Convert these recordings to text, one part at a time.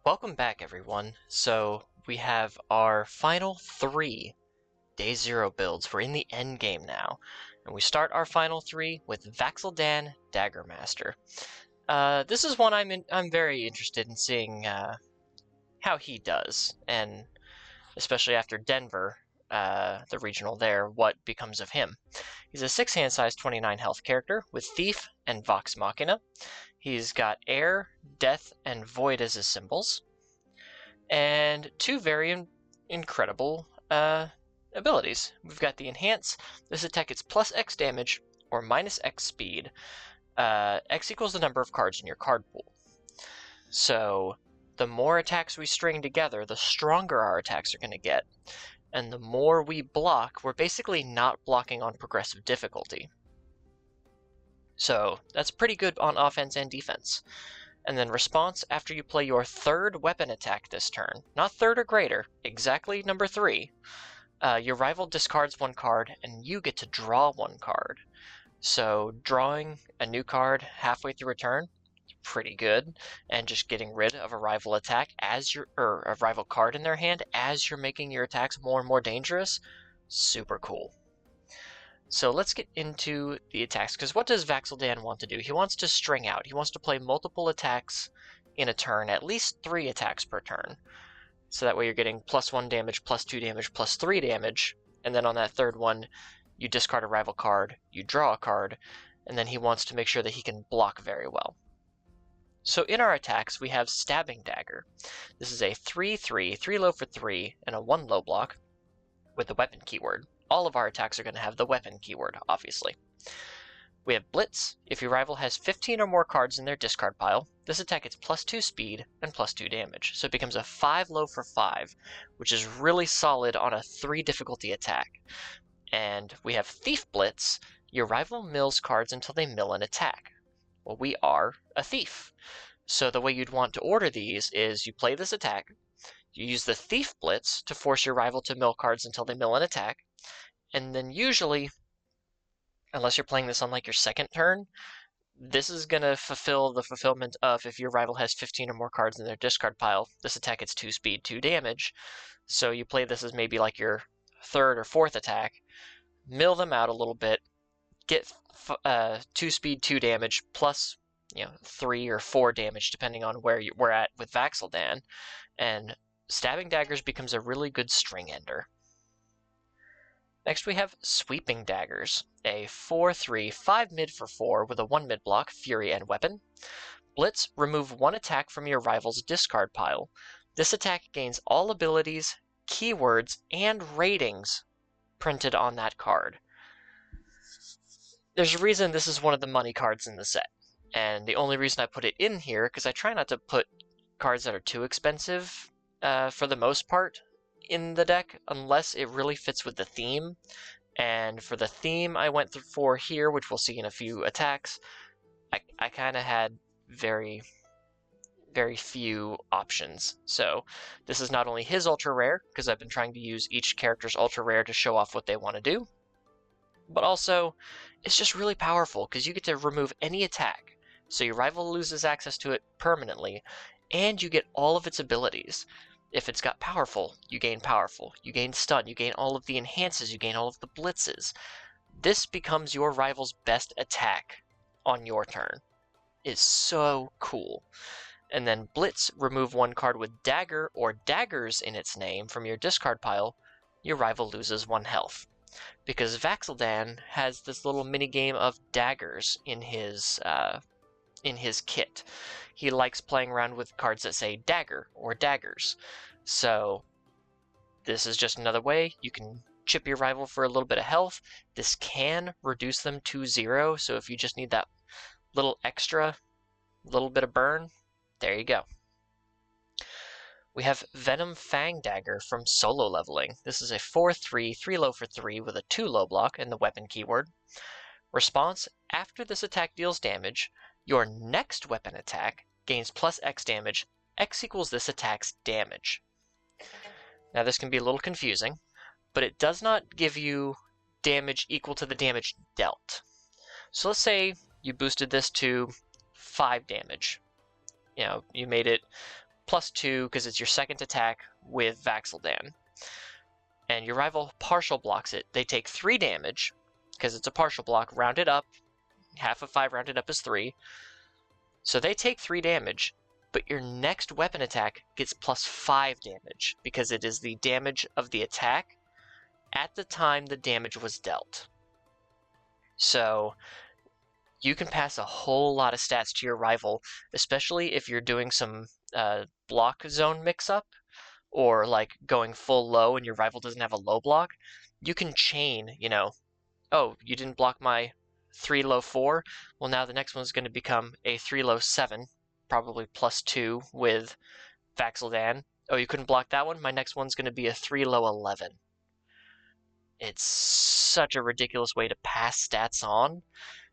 Welcome back, everyone. So we have our final 3 Day 0 builds. We're in the end game now, and we start our final 3 with Vax'ildan Dagger Master. This is one I'm very interested in seeing how he does, and especially after Denver, the regional there, what becomes of him. He's a 6 hand size 29 health character with Thief and Vox Machina. He's got Air, Death, and Void as his symbols, and 2 very incredible abilities. We've got the Enhance. This attack gets plus X damage or minus X speed. X equals the number of cards in your card pool. So the more attacks we string together, the stronger our attacks are going to get. And the more we block, we're basically not blocking on progressive difficulty. So that's pretty good on offense and defense. And then response after you play your 3rd weapon attack this turn. Not 3rd or greater, exactly number 3. Your rival discards 1 card, and you get to draw 1 card. So drawing a new card halfway through a turn is pretty good, and just getting rid of a rival attack or a rival card in their hand as you're making your attacks more and more dangerous, super cool. So let's get into the attacks, because what does Vax'ildan want to do? He wants to string out. He wants to play multiple attacks in a turn, at least 3 attacks per turn. So that way you're getting plus 1 damage, plus 2 damage, plus 3 damage, and then on that 3rd one, you discard a rival card, you draw a card, and then he wants to make sure that he can block very well. So in our attacks, we have Stabbing Dagger. This is a 3/3, 3 low for 3, and a 1 low block with the weapon keyword. All of our attacks are going to have the weapon keyword, obviously. We have Blitz. If your rival has 15 or more cards in their discard pile, this attack gets plus 2 speed and plus 2 damage. So it becomes a 5 low for 5, which is really solid on a 3 difficulty attack. And we have Thief Blitz. Your rival mills cards until they mill an attack. Well, we are a thief. So the way you'd want to order these is you play this attack, you use the Thief Blitz to force your rival to mill cards until they mill an attack, and then usually, unless you're playing this on like your 2nd turn, this is going to fulfill the fulfillment of if your rival has 15 or more cards in their discard pile, this attack gets 2 speed, 2 damage. So you play this as maybe like your 3rd or 4th attack, mill them out a little bit, get 2 speed, 2 damage, plus 3 or 4 damage depending on where we're at with Vax'ildan, and Stabbing Daggers becomes a really good string ender. Next we have Sweeping Daggers, a 4/3, 5 mid for 4 with a 1 mid block, Fury, and Weapon. Blitz, remove 1 attack from your rival's discard pile. This attack gains all abilities, keywords, and ratings printed on that card. There's a reason this is one of the money cards in the set, and the only reason I put it in here, because I try not to put cards that are too expensive for the most part in the deck, unless it really fits with the theme. And for the theme I went for here, which we'll see in a few attacks, I kind of had very few options. So this is not only his ultra rare, because I've been trying to use each character's ultra rare to show off what they want to do, but also it's just really powerful because you get to remove any attack, so your rival loses access to it permanently, and you get all of its abilities. If it's got powerful, you gain stun, you gain all of the enhances, you gain all of the blitzes. This becomes your rival's best attack on your turn. It's so cool. And then Blitz, remove 1 card with Dagger or daggers in its name from your discard pile, your rival loses 1 health. Because Vax'ildan has this little mini game of daggers in his kit. He likes playing around with cards that say Dagger or daggers. So this is just another way you can chip your rival for a little bit of health. This can reduce them to 0, so if you just need that little extra, little bit of burn, there you go. We have Venom Fang Dagger from Solo Leveling. This is a 4/3, 3 low for 3 with a 2 low block and the weapon keyword. Response, after this attack deals damage, your next weapon attack gains plus X damage. X equals this attack's damage. Now this can be a little confusing, but it does not give you damage equal to the damage dealt. So let's say you boosted this to 5 damage. You made it +2 because it's your second attack with Vax'ildan. And your rival partial blocks it. They take 3 damage because it's a partial block, rounded up. Half of 5 rounded up is 3. So they take 3 damage, but your next weapon attack gets +5 damage because it is the damage of the attack at the time the damage was dealt. So you can pass a whole lot of stats to your rival, especially if you're doing some block zone mix-up, or like going full low and your rival doesn't have a low block. You can chain, oh, you didn't block my 3 low 4, well now the next one's going to become a 3 low 7, probably +2 with Vax'ildan. Oh, you couldn't block that one? My next one's going to be a 3 low 11. It's such a ridiculous way to pass stats on,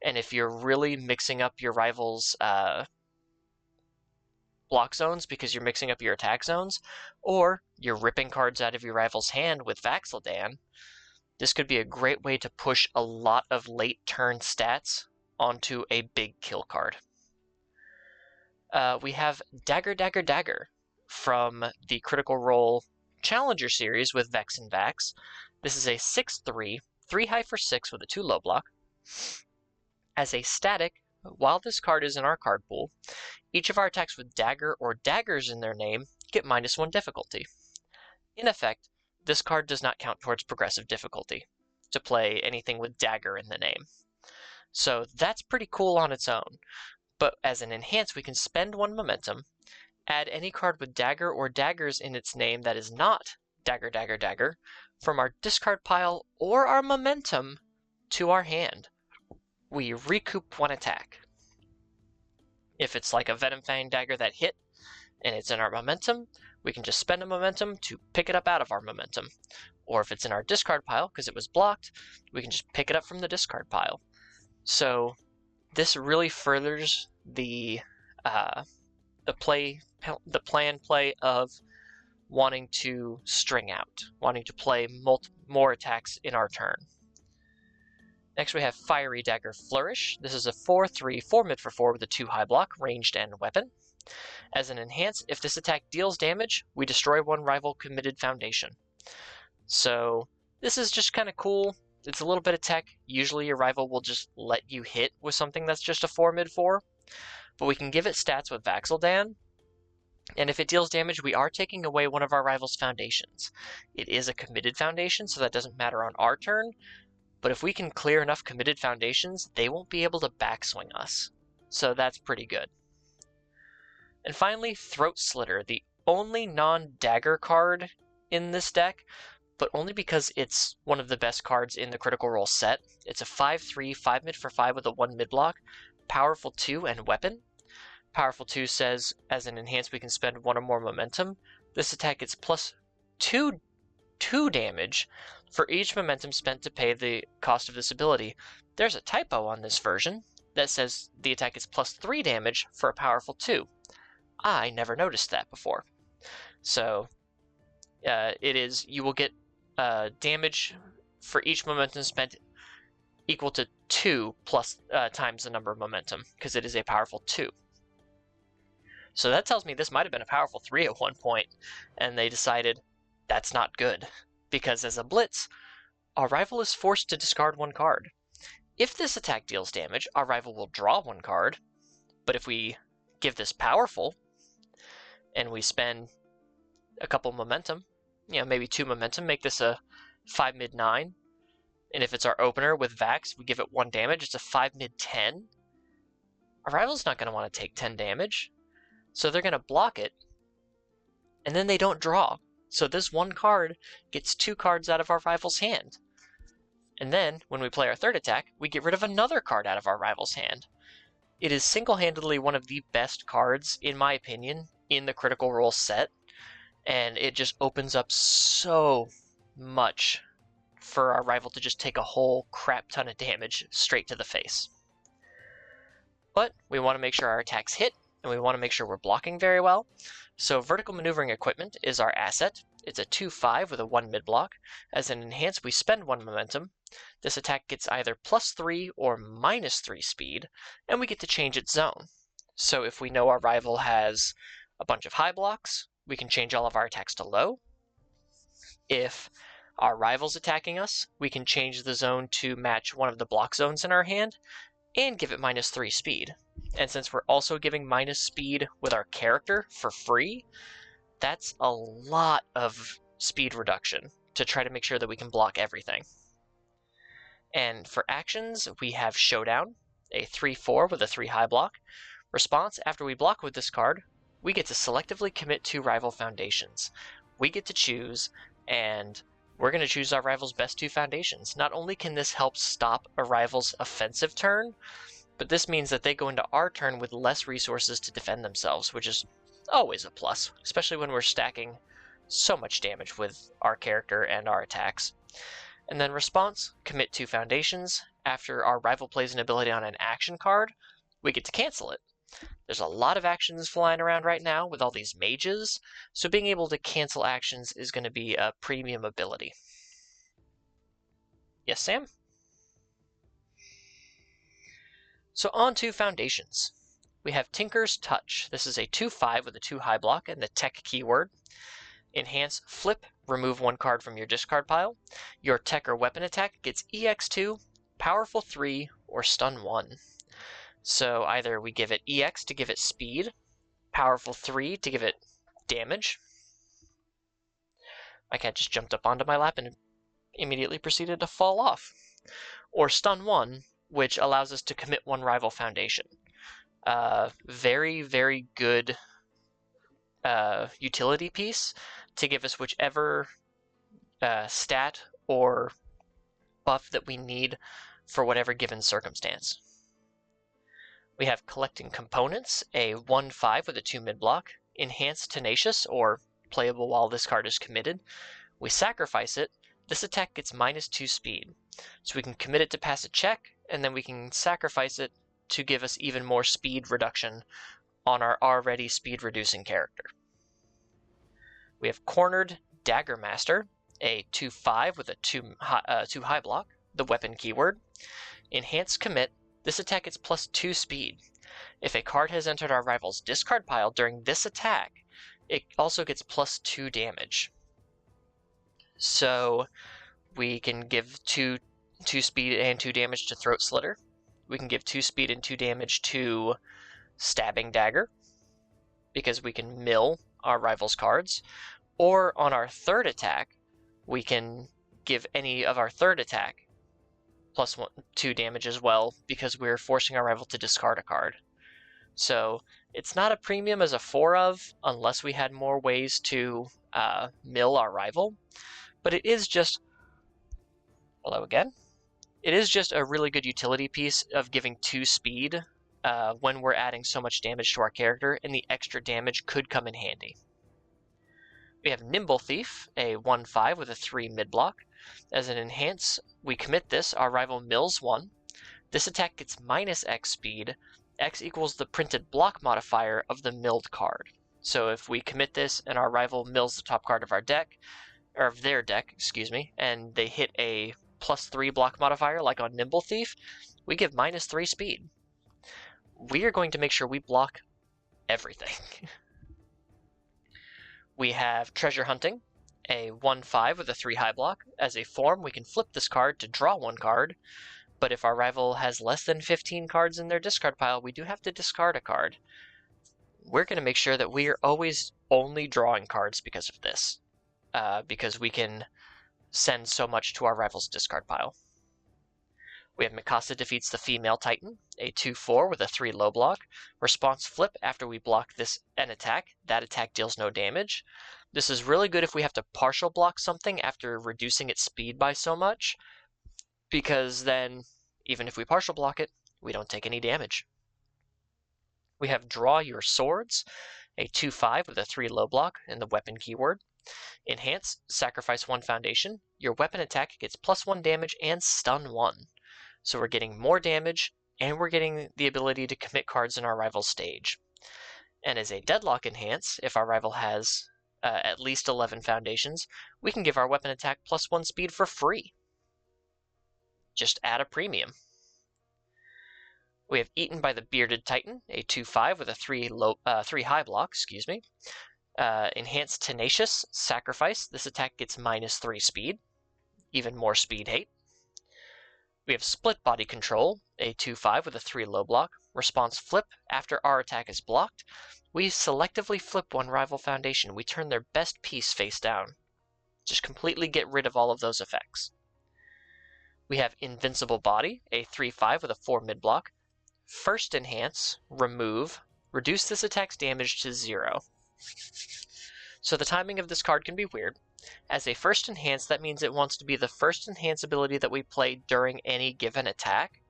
and if you're really mixing up your rival's block zones because you're mixing up your attack zones, or you're ripping cards out of your rival's hand with Vax'ildan, this could be a great way to push a lot of late turn stats onto a big kill card. We have Dagger, Dagger, Dagger from the Critical Role Challenger series with Vex and Vax. This is a 6/3, 3 high for 6 with a 2 low block. As a static, while this card is in our card pool, each of our attacks with Dagger or daggers in their name get -1 difficulty. In effect, this card does not count towards progressive difficulty to play anything with Dagger in the name. So that's pretty cool on its own. But as an enhance, we can spend 1 momentum, add any card with Dagger or daggers in its name that is not Dagger, Dagger, Dagger from our discard pile or our momentum to our hand. We recoup 1 attack. If it's like a Venom Fang dagger that hit and it's in our momentum, we can just spend a momentum to pick it up out of our momentum. Or if it's in our discard pile because it was blocked, we can just pick it up from the discard pile. So this really furthers the plan play of wanting to string out, wanting to play more attacks in our turn. Next we have Fiery Dagger Flourish. This is a 4/3, 4 mid for 4 with a 2 high block, ranged and weapon. As an enhance, if this attack deals damage, we destroy 1 rival committed foundation. So this is just kind of cool. It's a little bit of tech. Usually your rival will just let you hit with something that's just a 4 mid 4, but we can give it stats with Vax'ildan, and if it deals damage, we are taking away 1 of our rival's foundations. It is a committed foundation, so that doesn't matter on our turn, but if we can clear enough committed foundations, they won't be able to backswing us. So that's pretty good. And finally, Throat Slitter, the only non-dagger card in this deck, but only because it's one of the best cards in the Critical Role set. It's a 5/3, 5 mid for 5 with a 1 mid block, powerful 2 and weapon. Powerful 2 says, as an enhance, we can spend 1 or more momentum. This attack gets +2 damage for each momentum spent to pay the cost of this ability. There's a typo on this version that says the attack is +3 damage for a powerful 2. I never noticed that before. So you will get damage for each momentum spent equal to 2 plus times the number of momentum, because it is a powerful 2. So that tells me this might have been a powerful 3 at one point, and they decided that's not good, because as a blitz, our rival is forced to discard 1 card. If this attack deals damage, our rival will draw 1 card, but if we give this powerful, and we spend a couple momentum, maybe 2 momentum, make this a 5 mid 9, and if it's our opener with Vax, we give it 1 damage, it's a 5 mid 10, our rival's not going to want to take 10 damage, so they're going to block it, and then they don't draw. So this 1 card gets 2 cards out of our rival's hand. And then, when we play our 3rd attack, we get rid of another card out of our rival's hand. It is single-handedly one of the best cards, in my opinion, in the Critical Role set, and it just opens up so much for our rival to just take a whole crap ton of damage straight to the face. But we want to make sure our attacks hit, and we want to make sure we're blocking very well. So Vertical Maneuvering Equipment is our asset. It's a 2/5 with a 1 mid block. As an enhance, we spend 1 momentum. This attack gets either +3 or -3 speed, and we get to change its zone. So if we know our rival has a bunch of high blocks, we can change all of our attacks to low. If our rival's attacking us, we can change the zone to match one of the block zones in our hand and give it -3 speed. And since we're also giving minus speed with our character for free, that's a lot of speed reduction to try to make sure that we can block everything. And for actions, we have Showdown, a 3/4 with a 3 high block. Response, after we block with this card, we get to selectively commit 2 rival foundations. We get to choose, and we're going to choose our rival's best 2 foundations. Not only can this help stop a rival's offensive turn, but this means that they go into our turn with less resources to defend themselves, which is always a plus, especially when we're stacking so much damage with our character and our attacks. And then response, commit 2 foundations. After our rival plays an ability on an action card, we get to cancel it. There's a lot of actions flying around right now with all these mages, so being able to cancel actions is going to be a premium ability. Yes, Sam? So on to foundations. We have Tinker's Touch. This is a 2/5 with a 2 high block and the tech keyword. Enhance, flip, remove 1 card from your discard pile. Your tech or weapon attack gets EX2, powerful 3, or stun 1. So either we give it EX to give it speed, powerful 3 to give it damage. My cat just jumped up onto my lap and immediately proceeded to fall off. Or stun 1, which allows us to commit 1 rival foundation. Very, very good utility piece to give us whichever stat or buff that we need for whatever given circumstance. We have Collecting Components, a 1/5 with a 2 mid block. Enhance Tenacious, or playable while this card is committed. We sacrifice it. This attack gets -2 speed. So we can commit it to pass a check, and then we can sacrifice it to give us even more speed reduction on our already speed reducing character. We have Cornered Dagger Master, a 2/5 with a 2 high block, the weapon keyword. Enhance Commit. This attack gets +2 speed. If a card has entered our rival's discard pile during this attack, it also gets +2 damage. So we can give 2 speed and 2 damage to Throat Slitter. We can give 2 speed and 2 damage to Stabbing Dagger, because we can mill our rival's cards. Or on our third attack, we can give any of our third attack +2 damage as well, because we're forcing our rival to discard a card. So it's not a premium as a 4 of, unless we had more ways to mill our rival, but it is just, hello again, it is just a really good utility piece of giving 2 speed when we're adding so much damage to our character, and the extra damage could come in handy. We have Nimble Thief, a 1/5 with a 3 mid block. As an enhance, we commit this, our rival mills 1. This attack gets -X speed. X equals the printed block modifier of the milled card. So if we commit this and our rival mills the top card of our deck, or of their deck, excuse me, and they hit a +3 block modifier like on Nimble Thief, we give -3 speed. We are going to make sure we block everything. We have Treasure Hunting, a 1/5 with a 3 high block. As a form, we can flip this card to draw 1 card, but if our rival has less than 15 cards in their discard pile, we do have to discard a card. We're going to make sure that we are always only drawing cards because of this, because we can send so much to our rival's discard pile. We have Mikasa defeats the Female Titan, a 2/4 with a 3 low block. Response flip, after we block this an attack, that attack deals no damage. This is really good if we have to partial block something after reducing its speed by so much, because then, even if we partial block it, we don't take any damage. We have Draw Your Swords, a 2/5 with a 3 low block and the weapon keyword. Enhance, sacrifice 1 foundation. Your weapon attack gets +1 damage and stun 1. So we're getting more damage, and we're getting the ability to commit cards in our rival's stage. And as a Deadlock enhance, if our rival has at least 11 foundations, we can give our weapon attack +1 speed for free. Just add a premium. We have Eaten by the Bearded Titan, a 2/5 with a 3 high block, excuse me. Enhanced Tenacious, Sacrifice. This attack gets -3 speed, even more speed hate. We have Split Body Control, a 2/5 with a 3 low block. Response Flip. After our attack is blocked, we selectively flip one rival foundation. We turn their best piece face down. Just completely get rid of all of those effects. We have Invincible Body, a 3/5 with a 4 mid block. First Enhance, Remove, reduce this attack's damage to 0. So the timing of this card can be weird. As a first enhance, that means it wants to be the first enhance ability that we play during any given attack.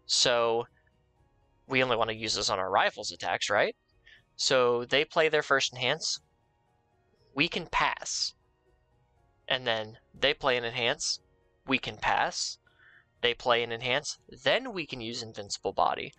So we only want to use this on our rivals' attacks, right? So they play their first enhance, we can pass. And then they play an enhance, we can pass. They play an enhance, then we can use Invincible Body.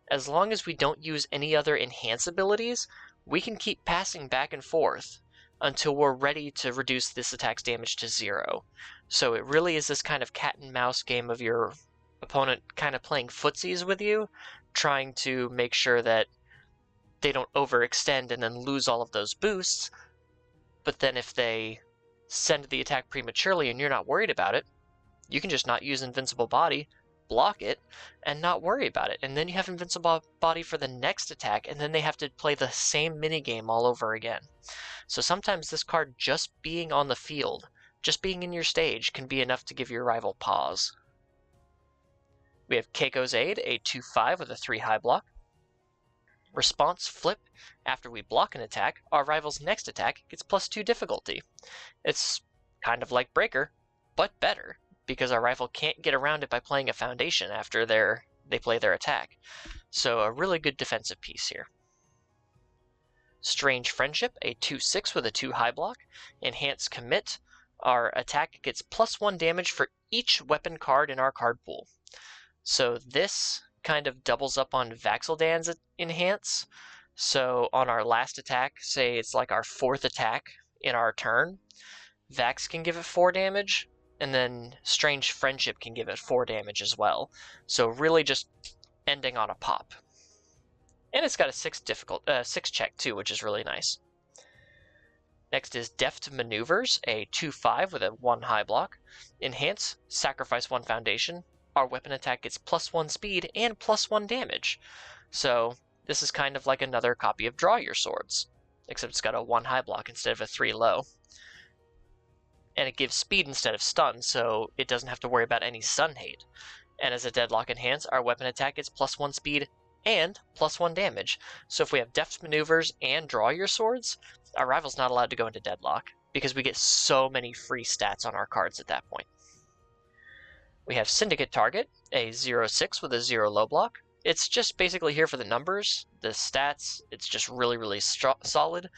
As long as we don't use any other enhance abilities, we can keep passing back and forth until we're ready to reduce this attack's damage to 0. So it really is this kind of cat and mouse game of your opponent kind of playing footsies with you, trying to make sure that they don't overextend and then lose all of those boosts. But then if they send the attack prematurely and you're not worried about it, you can just not use Invincible Body, block it, and not worry about it. And then you have Invincible Body for the next attack, and then they have to play the same minigame all over again. So sometimes this card just being on the field, just being in your stage, can be enough to give your rival pause. We have Keiko's Aid, a 2/5 with a 3 high block. Response Flip. After we block an attack, our rival's next attack gets +2 difficulty. It's kind of like Breaker, but better, because our rival can't get around it by playing a foundation after they play their attack. So a really good defensive piece here. Strange Friendship, a 2/6 with a 2 high block. Enhance Commit. Our attack gets +1 damage for each weapon card in our card pool. So this kind of doubles up on Vax'ildan's Enhance. So on our last attack, say it's like our 4th attack in our turn, Vax can give it 4 damage, and then Strange Friendship can give it 4 damage as well. So really just ending on a pop. And it's got a 6 check too, which is really nice. Next is Deft Maneuvers, a 2/5 with a 1 high block. Enhance, sacrifice 1 foundation. Our weapon attack gets +1 speed and +1 damage. So this is kind of like another copy of Draw Your Swords, except it's got a 1 high block instead of a 3 low. And it gives speed instead of stun, so it doesn't have to worry about any stun hate. And as a Deadlock Enhance, our weapon attack gets +1 speed and +1 damage. So if we have Deft Maneuvers and Draw Your Swords, our rival's not allowed to go into Deadlock, because we get so many free stats on our cards at that point. We have Syndicate Target, a 0/6 with a 0 low block. It's just basically here for the numbers, the stats. It's just really, really solid.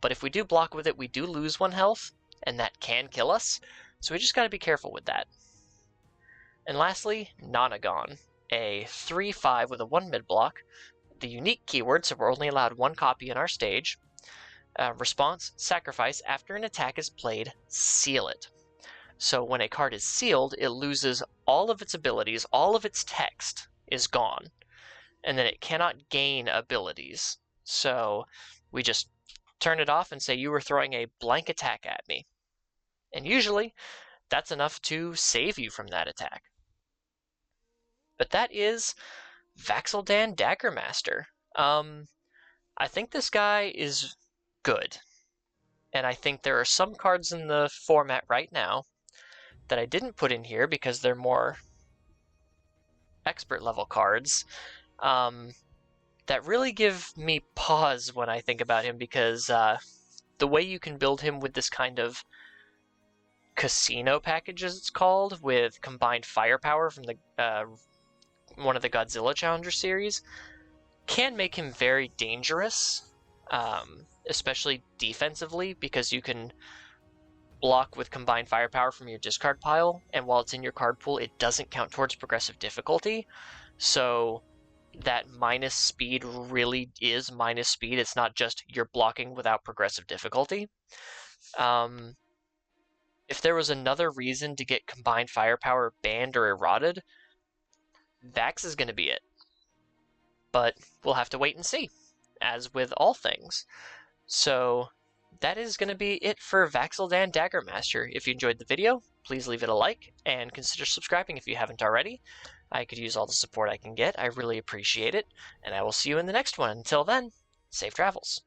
But if we do block with it, we do lose 1 health, and that can kill us. So we just got to be careful with that. And lastly, Nonagon, a 3/5 with a 1 mid block. The unique keyword, so we're only allowed 1 copy in our stage. Response, sacrifice. After an attack is played, seal it. So when a card is sealed, it loses all of its abilities, all of its text is gone, and then it cannot gain abilities. So we just turn it off and say you were throwing a blank attack at me. And usually that's enough to save you from that attack. But that is Vax'ildan Dagger Master. I think this guy is good. And I think there are some cards in the format right now that I didn't put in here because they're more expert level cards that really give me pause when I think about him, because the way you can build him with this kind of casino package, as it's called, with combined firepower from the one of the Godzilla Challenger series, can make him very dangerous, especially defensively, because you can block with combined firepower from your discard pile, and while it's in your card pool, it doesn't count towards progressive difficulty. So that minus speed really is minus speed. It's not just you're blocking without progressive difficulty. If there was another reason to get combined firepower banned or eroded, Vax is going to be it. but we'll have to wait and see, as with all things. So that is going to be it for Vax'ildan Dagger Master. If you enjoyed the video, please leave it a like, and consider subscribing if you haven't already. I could use all the support I can get. I really appreciate it, and I will see you in the next one. Until then, safe travels.